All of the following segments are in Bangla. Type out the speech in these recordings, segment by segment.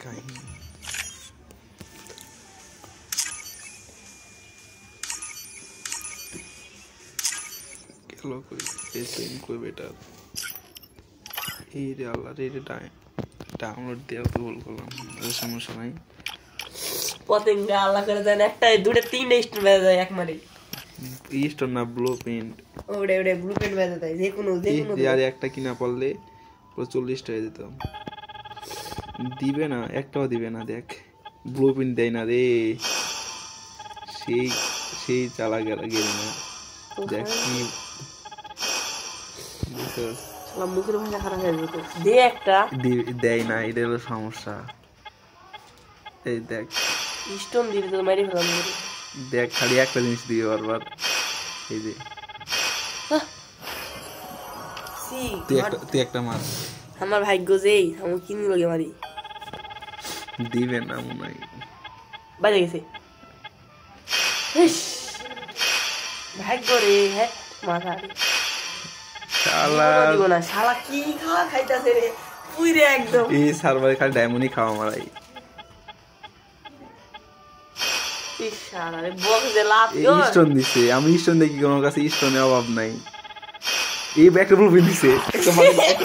কাহিনী कोई बेटा ये अल्लाह रे डाउनलोड दिया तो बोल করলাম সমস্যা নাই পতেঙ্গা আল্লাহ করে দেন একটা দুটো তিনটে স্টোর বেজে যায় এক মারে স্টোর না ব্লু প্রিন্ট ওরে ব্লু প্রিন্ট বেজে যায় যে কোনো আর একটা কিনা পড়লে পুরো 40 টাকা দিত দিবে না একটাও দিবে না দেখ ব্লু প্রিন্ট দেয় না রে সেই চালা গেল না দেখ কি সালাম মুখের ভাষা খারাপ হয়ে যেত দে একটা দেয় না এটা হলো সমস্যা এই দেখ স্টোন দিতে তো মারি ফেলাম দেখ খালি একটা জিনিস দিয়ে বারবার এই যে তুই একটা মার আমার ভাগ্য যেই আমি কিনি লগে মারি দিবে না মনে হয় বাইরে গেছে ভাগ্য রে হ্যাঁ মাথা শালা দিব না শালা কি খাওয়া খাইতাছে রে পুইরে একদম এই সার্ভারে খালি ডায়মন্ডই খাওয়া মারাই এই শালা রে বক্স দে লাভ এই স্টোন দিছে আমি স্টোন দেখি কোন কাছে স্টোনের অভাব নাই এই ব্যাকটা ব্লু প্রিন্ট দিছে একটা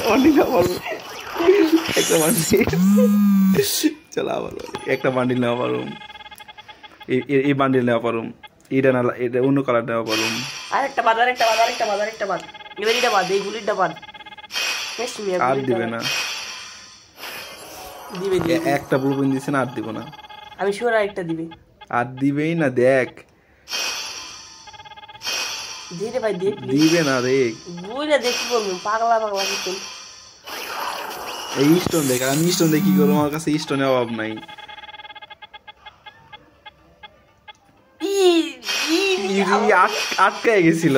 বান্ডিল না বল একটা বান্ডিল চল আবার একটা বান্ডিল নাও পারুম এই বান্ডিল নাও পারুম এটা না এটা অন্য কালার নাও পারুম আরেকটা বাদ এবারে বাদ এই গুলিটা বাদ আর দিবে না দিবে একটা ব্লু প্রিন্ট দিছে না আর দিব না আমি শিওর আরেকটা দিবে আর দিবেই না দেখ দিরে ভাই দেখ দিবে না রে বুইরা দেখি বলবো পাগলা কিছু এই স্টোন দেখ আমি স্টোন দেখি করব আমার কাছে স্টোনের অভাব নাই আটকায় গেছিল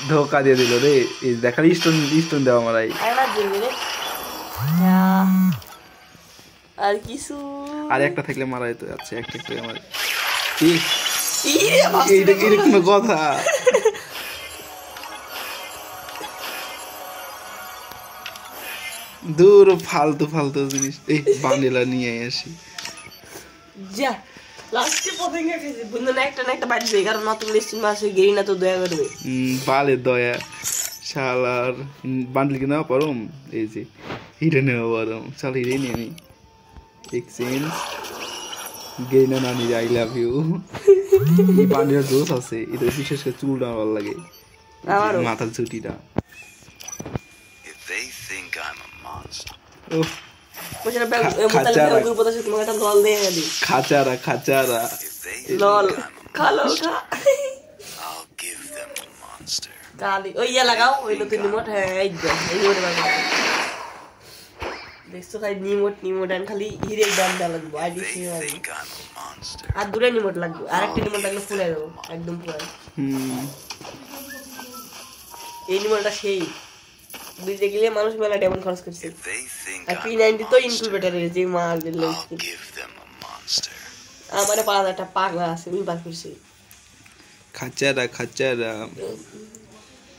ধোকা দিয়ে দিল রে এই দেখার স্টোন দেওয়া মারাই আর কিছু আর একটা থাকলে মারাই তো আচ্ছা একটা আমার এইটা কোনো কথা দূর ফালতু জিনিস এই বান্ডিলা নিয়ে আসি যা লাস্টে পতেঙ্গা খাইছে বন্ধু না একটা বাজবে কারণ নতুন লিস্ট মাসে গেরি না তো দয়া করবে বালে দয়া শালার বান্ডিল কিনা পারুম এই যে হিরে নেওয়া পারুম শালা হিরে নিয়ে নি এক্সচেঞ্জ গেইনা নানি আই লাভ ইউ এই বান্ডিলের দোষ আছে এটা বিশেষ করে চুলটা ভালো লাগে মাথার ছুটিটা খাচারা লল খালো কালি ওই ইয়া লাগাও ওই নতুন নিমট হ্যাঁ এই দেখছো খালি নিমট আন খালি হিরের দাম দেওয়া লাগবে আর দূরে নিমট লাগবে আর একটা নিমট লাগলে ফুলে দেবো একদম পুরো এই নিমটটা সেই বুঝতে গেলে মানুষ মেলা ডায়মন্ড খরচ করছে আর P90 তো ইনকিউবেটর এর যে মাল দিল আমার 5000 টাকা পাগলা আছে আমি বার করছি খাচারা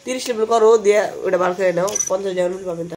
30 লেভেল করো দিয়ে ওটা বার করে নাও 50 ডায়মন্ড পাবেন।